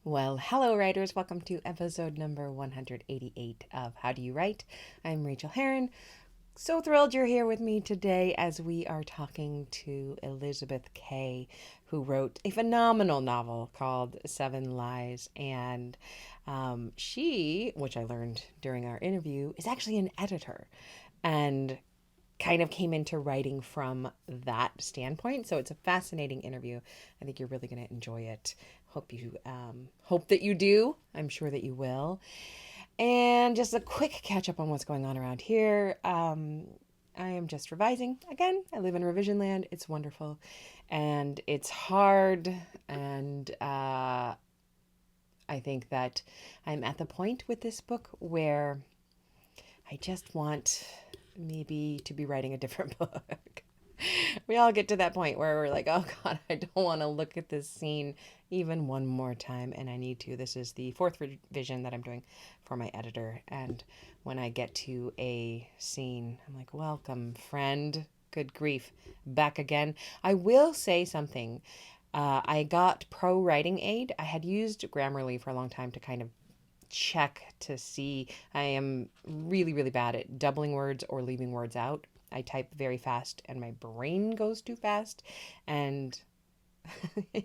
Well, hello, writers. Welcome to episode number 188 of How Do You Write? I'm Rachael Herron. So thrilled you're here with me today as we are talking to Elizabeth Kay, who wrote a phenomenal novel called Seven Lies. And she, which I learned during our interview, is actually an editor and kind of came into writing from that standpoint. So it's a fascinating interview. I think you're really going to enjoy it. Hope that you do. I'm sure that you will. And just a quick catch up on what's going on around here. I am just revising again. I live in revision land. It's wonderful, and it's hard. And I think that I'm at the point with this book where I just want maybe to be writing a different book. We all get to that point where we're like, oh God, I don't want to look at this scene even one more time. And I need to. This is the fourth revision that I'm doing for my editor. And when I get to a scene, I'm like, welcome, friend. Good grief. Back again. I will say something. I got pro writing aid. I had used Grammarly for a long time to kind of check to see. I am really, really bad at doubling words or leaving words out. I type very fast and my brain goes too fast. And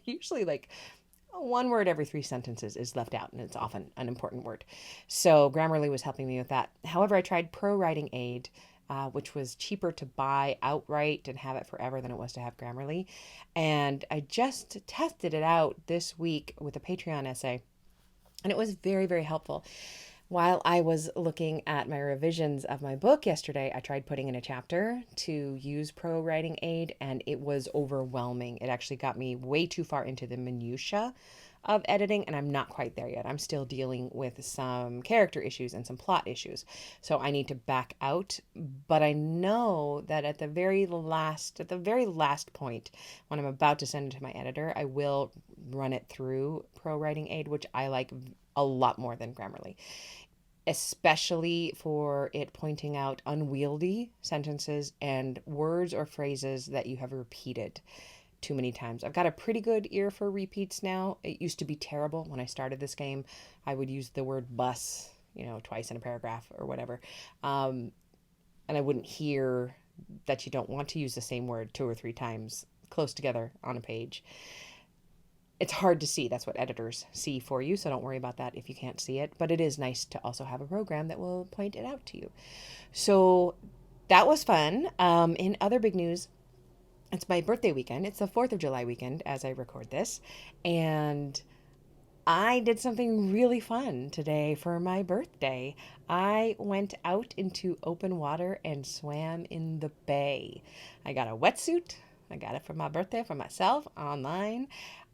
usually, like, one word every three sentences is left out, and it's often an important word. So Grammarly was helping me with that. However, I tried Pro Writing Aid, which was cheaper to buy outright and have it forever than it was to have Grammarly. And I just tested it out this week with a Patreon essay, and it was very, very helpful. While I was looking at my revisions of my book yesterday, I tried putting in a chapter to use Pro Writing Aid, and it was overwhelming. It actually got me way too far into the minutia of editing, and I'm not quite there yet. I'm still dealing with some character issues and some plot issues. So I need to back out, but I know that at the very last point, when I'm about to send it to my editor, I will run it through Pro Writing Aid, which I like a lot more than Grammarly, especially for it pointing out unwieldy sentences and words or phrases that you have repeated too many times. I've got a pretty good ear for repeats now. It used to be terrible when I started this game. I would use the word bus, twice in a paragraph or whatever. And I wouldn't hear that you don't want to use the same word two or three times close together on a page. It's hard to see. That's what editors see for you, so don't worry about that if you can't see it. But it is nice to also have a program that will point it out to you. So that was fun. In other big news, it's my birthday weekend. It's the 4th of July weekend as I record this. And I did something really fun today for my birthday. I went out into open water and swam in the bay. I got a wetsuit. I got it for my birthday for myself online.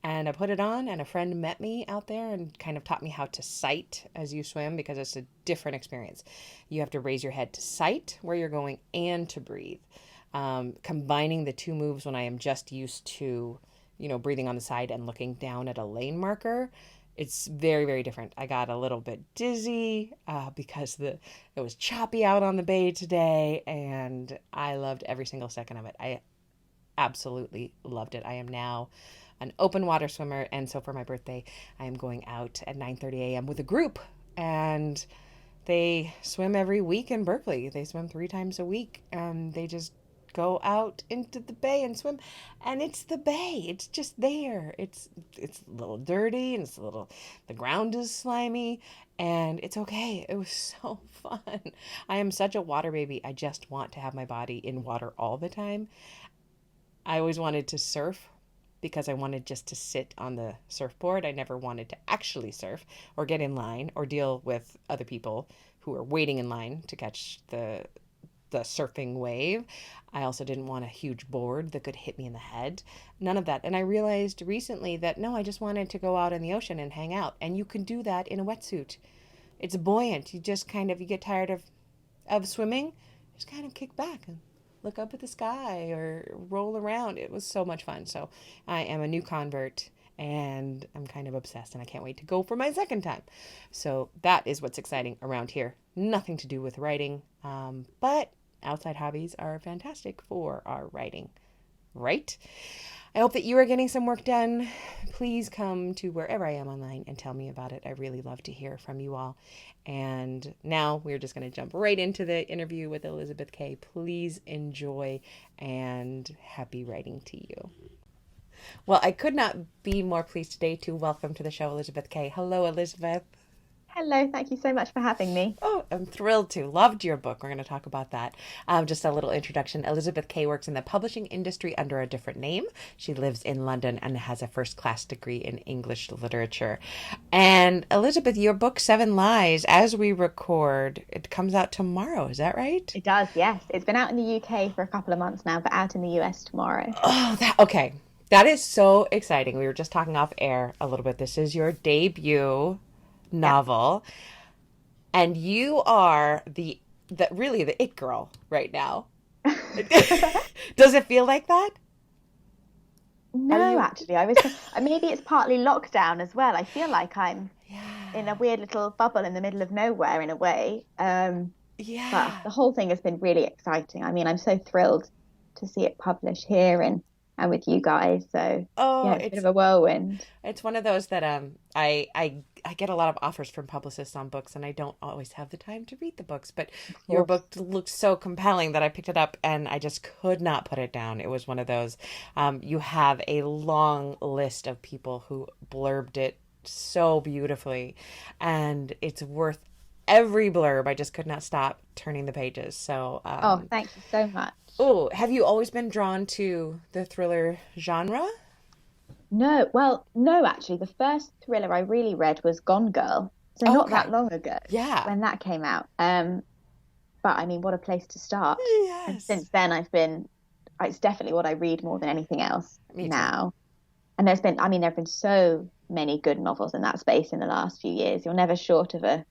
And I put it on, and a friend met me out there and kind of taught me how to sight as you swim, because it's a different experience. You have to raise your head to sight where you're going and to breathe. Combining the two moves when I am just used to, breathing on the side and looking down at a lane marker, it's very, very different. I got a little bit dizzy because it was choppy out on the bay today, and I loved every single second of it. I absolutely loved it. I am now an open water swimmer, and so for my birthday, I am going out at 9:30 a.m. with a group, and they swim every week in Berkeley. They swim 3 times a week, and they just go out into the bay and swim, and it's the bay. It's just there. It's a little dirty, and the ground is slimy, and it's okay. It was so fun. I am such a water baby. I just want to have my body in water all the time. I always wanted to surf because I wanted just to sit on the surfboard. I never wanted to actually surf or get in line or deal with other people who are waiting in line to catch the surfing wave. I also didn't want a huge board that could hit me in the head. None of that. And I realized recently that no, I just wanted to go out in the ocean and hang out. And you can do that in a wetsuit. It's buoyant. You get tired of swimming, just kind of kick back and look up at the sky or roll around. It was so much fun. So I am a new convert, and I'm kind of obsessed, and I can't wait to go for my second time. So that is what's exciting around here. Nothing to do with writing, but outside hobbies are fantastic for our writing, right? I hope that you are getting some work done. Please come to wherever I am online and tell me about it. I really love to hear from you all. And now we're just going to jump right into the interview with Elizabeth Kay. Please enjoy and happy writing to you. Well, I could not be more pleased today to welcome to the show Elizabeth Kay. Hello, Elizabeth. Hello, thank you so much for having me. Oh, I'm thrilled to. Loved your book. We're going to talk about that. Just a little introduction. Elizabeth Kay works in the publishing industry under a different name. She lives in London and has a first-class degree in English literature. And Elizabeth, your book, Seven Lies, as we record, it comes out tomorrow. Is that right? It does, yes. It's been out in the UK for a couple of months now, but out in the US tomorrow. Oh, okay. That is so exciting. We were just talking off air a little bit. This is your debut Yeah. novel. And you are the really the it girl right now. Does it feel like that? Are No, you? actually, I was maybe it's partly lockdown as well. I feel like I'm in a Yeah. weird little bubble in the middle of nowhere in a way. But Yeah. the whole thing has been really exciting. I mean, I'm so thrilled to see it published here and with you guys. So Oh, yeah, it's a bit of a whirlwind. it's one of those that I get a lot of offers from publicists on books and I don't always have the time to read the books, but Of your course. book looked so compelling that I picked it up and I just could not put it down. It was one of those. You have a long list of people who blurbed it so beautifully, and it's worth every blurb. I just could not stop turning the pages. So, Oh, thank you so much. oh, have you always been drawn to the thriller genre? No, well, no, actually, the first thriller I really read was Gone Girl. So Oh, not that okay. long ago Yeah. when that came out. But I mean, what a place to start. And Yes. since then, it's definitely what I read more than anything else Me too. now. And I mean, there have been so many good novels in that space in the last few years. You're never short of a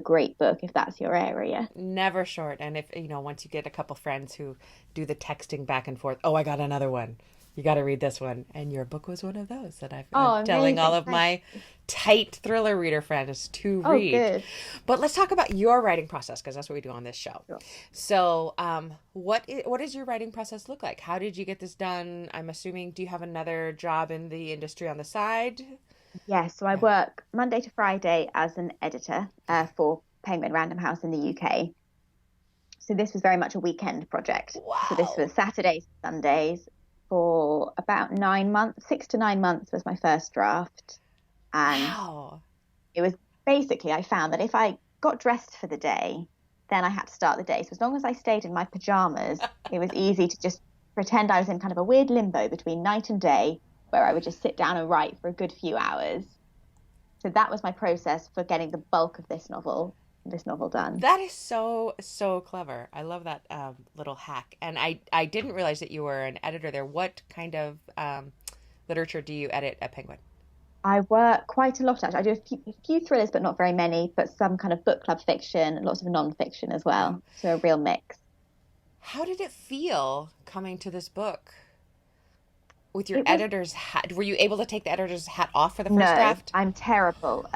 great book if that's your area. Never short. And if, once you get a couple friends who do the texting back and forth, oh, I got another one. You got to read this one. And your book was one of those that I'm Oh, telling all amazing. of Thank my you. tight thriller reader friends to Oh, read. good. But let's talk about your writing process because that's what we do on this show. Sure. So, what does your writing process look like? How did you get this done? I'm assuming, do you have another job in the industry on the side? Yeah, so I Yeah. work Monday to Friday as an editor Okay. for Penguin Random House in the UK. So this was very much a weekend project. So this Wow. was Saturdays, Sundays for about 9 months, 6 to 9 months was my first draft. And Wow. it was basically, I found that if I got dressed for the day, then I had to start the day. So as long as I stayed in my pajamas, it was easy to just pretend I was in kind of a weird limbo between night and day, where I would just sit down and write for a good few hours. So that was my process for getting the bulk of this novel done. That is so, so clever. I love that little hack. And I didn't realize that you were an editor there. What kind of literature do you edit at Penguin? I work quite a lot actually. I do a few thrillers, but not very many, but some kind of book club fiction, lots of non-fiction as Yeah. well. So a real mix. How did it feel coming to this book with your It was, editor's hat? Were you able to take the editor's hat off for the first no, draft? I'm terrible.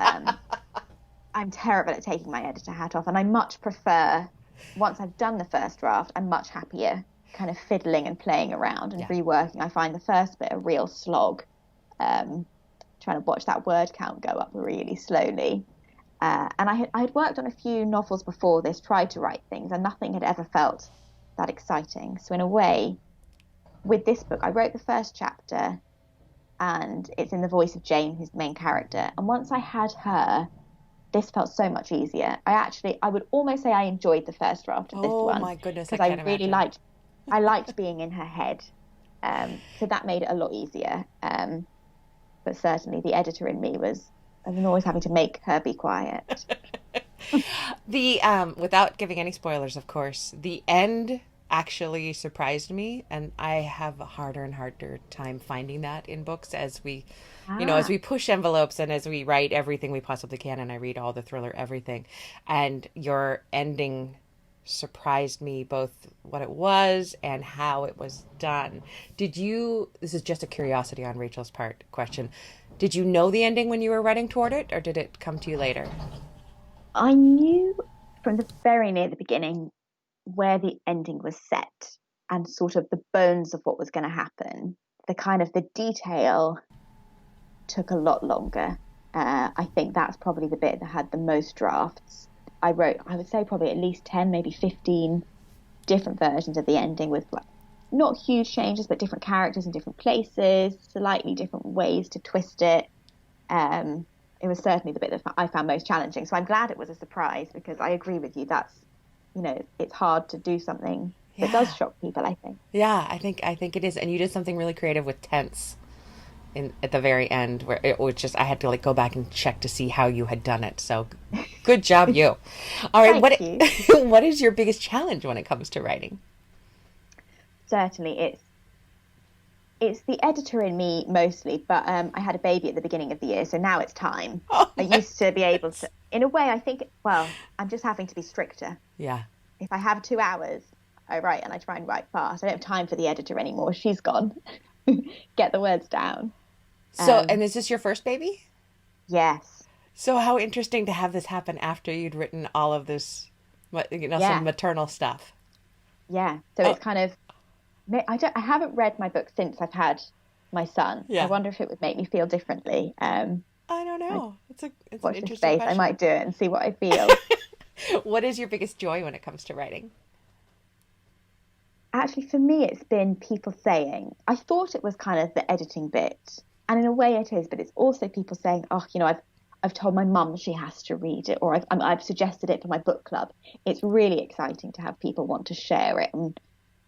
I'm terrible at taking my editor hat off, and I much prefer, once I've done the first draft, I'm much happier kind of fiddling and playing around and Yeah. reworking. I find the first bit a real slog, um, trying to watch that word count go up really slowly. And I had worked on a few novels before this, tried to write things, and nothing had ever felt that exciting. So in a way, with this book, I wrote the first chapter, and it's in the voice of Jane, who's the main character. And once I had her, this felt so much easier. I would almost say I enjoyed the first draft of this Oh one my goodness, I because I can't really imagine. liked being in her head. So that made it a lot easier. But certainly the editor in me I've been always having to make her be quiet. The without giving any spoilers, of course, the end actually surprised me, and I have a harder and harder time finding that in books as as Ah, we push envelopes and as we write everything we possibly can, and I read all the thriller everything, and your ending surprised me both what it was and how it was done. This is just a curiosity on Rachel's part question. Did you know the ending when you were writing toward it, or did it come to you later? I knew from the very near the beginning where the ending was set and sort of the bones of what was going to happen the detail took a lot longer. I think that's probably the bit that had the most drafts. I would say probably at least 10, maybe 15 different versions of the ending with like not huge changes, but different characters in different places, slightly different ways to twist it. It was certainly the bit that I found most challenging. So I'm glad it was a surprise, because I agree with you. That's, it's hard to do something that does shock people, I think. Yeah, I think it is. And you did something really creative with tense at the very end, where it was just, I had to like go back and check to see how you had done it. So good job, you. All right. Thank you. What is your biggest challenge when it comes to writing? Certainly it's the editor in me mostly, but I had a baby at the beginning of the year, so now it's time. Oh, I used to be able to, in a way, I think, well, I'm just having to be stricter. Yeah. If I have 2 hours, I write, and I try and write fast. I don't have time for the editor anymore. She's gone. Get the words down. So, and is this your first baby? Yes. So how interesting to have this happen after you'd written all of this, some maternal stuff. Yeah. So it's kind of, I haven't read my book since I've had my son. Yeah. I wonder if it would make me feel differently. I don't know. It's an interesting space. question. I might do it and see what I feel. What is your biggest joy when it comes to writing? Actually, for me, it's been people saying, I thought it was kind of the editing bit, and in a way it is, but it's also people saying, oh, I've told my mum she has to read it, or I've suggested it for my book club. It's really exciting to have people want to share it and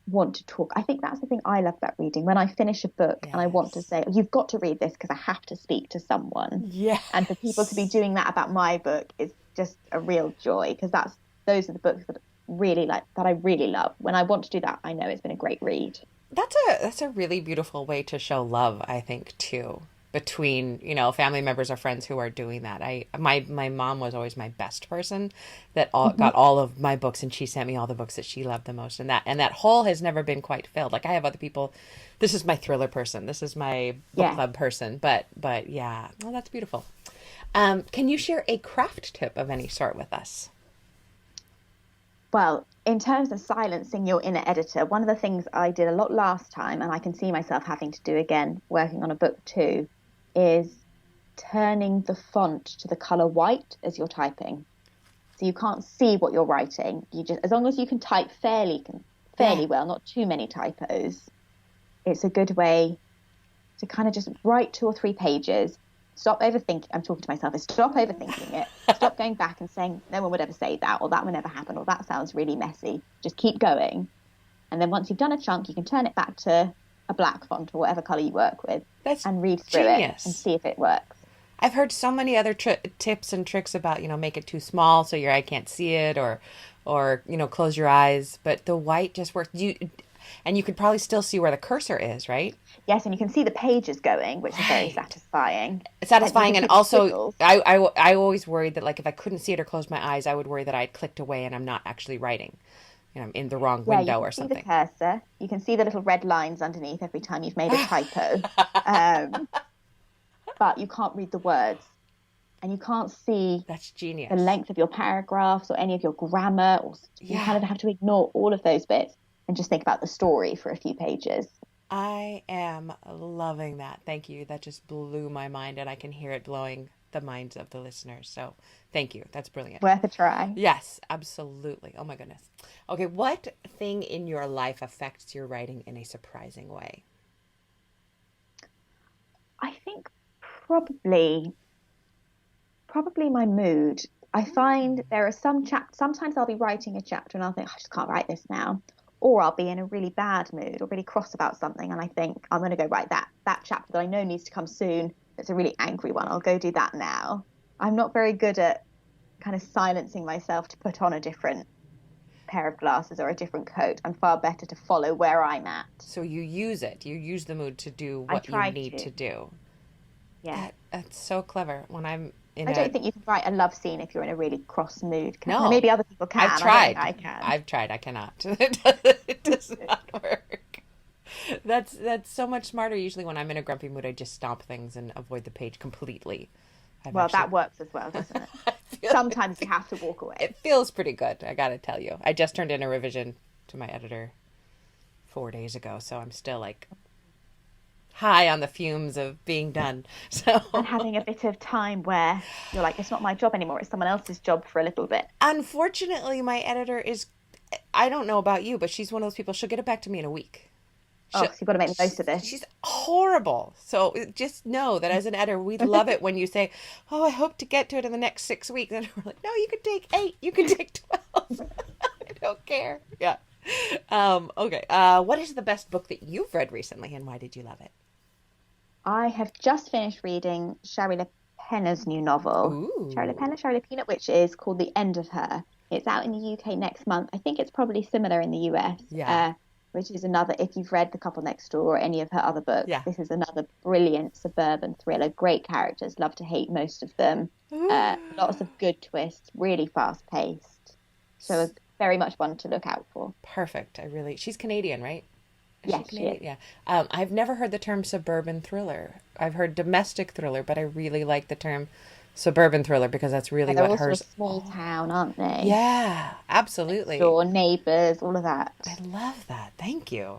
want to talk. I think that's the thing I love about reading. When I finish a book and I want to say, you've got to read this because I have to speak to someone. Yeah. And for people to be doing that about my book is just a real joy, because those are the books that I really love. When I want to do that, I know it's been a great read. That's a really beautiful way to show love, I think, too, between, family members or friends who are doing that. My mom was always my best person that got all of my books, and she sent me all the books that she loved the most, and that hole has never been quite filled. Like, I have other people, this is my thriller person, this is my book club person, but yeah, well, that's beautiful. Can you share a craft tip of any sort with us? Well, in terms of silencing your inner editor, one of the things I did a lot last time, and I can see myself having to do again working on a book too, is turning the font to the color white as you're typing. So you can't see what you're writing. As long as you can type fairly well, not too many typos, it's a good way to kind of just write 2 or 3 pages. Stop overthinking. I'm talking to myself. Stop overthinking it. Stop going back and saying, no one would ever say that, or that would never happen, or that sounds really messy. Just keep going. And then once you've done a chunk, you can turn it back to a black font or whatever color you work with. And read through it and see if it works. I've heard so many other tips and tricks about, make it too small so your eye can't see it, or close your eyes. But the white just works. And you could probably still see where the cursor is, right? Yes, and you can see the pages going, which is very satisfying. Satisfying, and also, I always worried that, like, if I couldn't see it or close my eyes, I would worry that I'd clicked away and I'm not actually writing. I'm in the wrong window or something. You can see the cursor. You can see the little red lines underneath every time you've made a typo. But you can't read the words. And you can't see That's genius. the length of your paragraphs or any of your grammar. You kind of have to ignore all of those bits and just think about the story for a few pages. I am loving that. Thank you. That just blew my mind, and I can hear it blowing the minds of the listeners. So thank you. That's brilliant. Worth a try. Yes, absolutely. Oh my goodness. Okay. What thing in your life affects your writing in a surprising way? I think probably my mood. I find there are sometimes I'll be writing a chapter and I'll think, I just can't write this now. Or I'll be in a really bad mood or really cross about something, and I think I'm going to go write that chapter that I know needs to come soon. It's a really angry one. I'll go do that now. I'm not very good at kind of silencing myself to put on a different pair of glasses or a different coat. I'm far better to follow where I'm at. So you use it. You use the mood to do what you need to do. Yeah. That's so clever. When I'm I don't think you can write a love scene if you're in a really cross mood. No. Maybe other people can. I've tried. I can. I've tried. I cannot. It does not work. That's so much smarter. Usually when I'm in a grumpy mood, I just stomp things and avoid the page completely. That works as well, doesn't it? Sometimes you have to walk away. It feels pretty good, I gotta tell you. I just turned in a revision to my editor 4 days ago, so I'm still like high on the fumes of being done. So And having a bit of time where you're like, it's not my job anymore, it's someone else's job for a little bit. unfortunately, my editor is, I don't know about you, but she's one of those people, she'll get it back to me in a week. Oh, She'll, so you've got to make the most of this. she's horrible. So just know that as an editor, we love it when you say, "Oh, I hope to get to it in the next 6 weeks," and we're like, "No, you can take 8. You can take 12. I don't care." Yeah. Okay. What is the best book that you've read recently, and why did you love it? I have just finished reading Shari Le Pena's new novel, Ooh. Shari Le Pena, which is called The End of Her. It's out in the UK next month. I think it's probably similar in the US, Yeah. which is another, if you've read The Couple Next Door or any of her other books, Yeah. this is another brilliant suburban thriller. Great characters, love to hate most of them. Lots of good twists, really fast paced. So it's very much one to look out for. Perfect. She's Canadian, right? Is she Yes, she is. Canadian? Yeah. I've never heard the term suburban thriller. I've heard domestic thriller, but I really like the term suburban thriller because that's really And they're what also a hers. small town, aren't they? Yeah, absolutely. Door, neighbours, all of that. I love that. Thank you.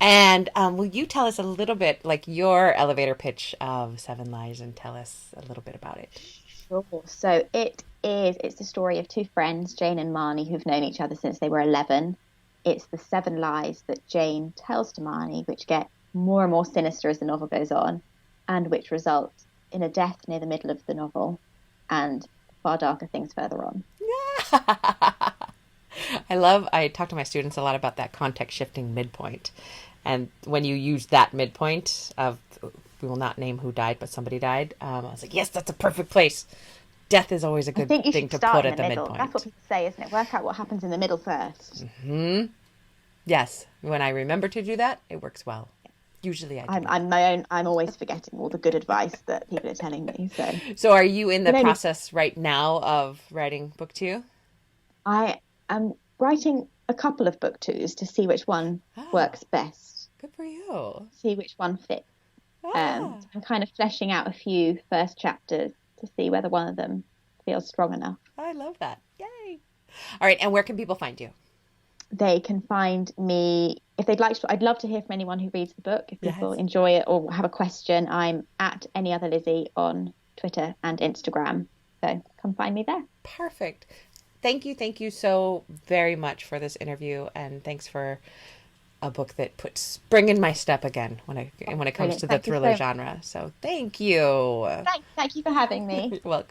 And will you tell us a little bit, like your elevator pitch of Seven Lies, and tell us a little bit about it? Sure. So it's the story of two friends, Jane and Marnie, who've known each other since they were 11. It's the 7 lies that Jane tells to Marnie, which get more and more sinister as the novel goes on, and which result in a death near the middle of the novel and far darker things further on. I talk to my students a lot about that context shifting midpoint. And when you use that midpoint of, we will not name who died, but somebody died, I was like, yes, that's a perfect place. Death is always a I good think you thing should to start put in at the the middle. That's what midpoint. people say, isn't it? Work out what happens in the middle first. Yes, when I remember to do that, it works well. Usually I do. I'm always forgetting all the good advice that people are telling me. So So are you in the you know, process right now of writing book 2? I am writing a couple of book twos to see which one Ah, works best, good for you. see which one fits. Ah, So I'm kind of fleshing out a few first chapters to see whether one of them feels strong enough. I love that. Yay. All right, and where can people find you? They can find me if they'd like to. I'd love to hear from anyone who reads the book. If people Yes. enjoy it or have a question, I'm at Any Other Lizzie on Twitter and Instagram. So come find me there. Perfect. Thank you so very much for this interview, and thanks for a book that puts spring in my step again when it comes Brilliant. to the Thank you so thriller much. genre. So thank you. Thank you for having me. You're welcome.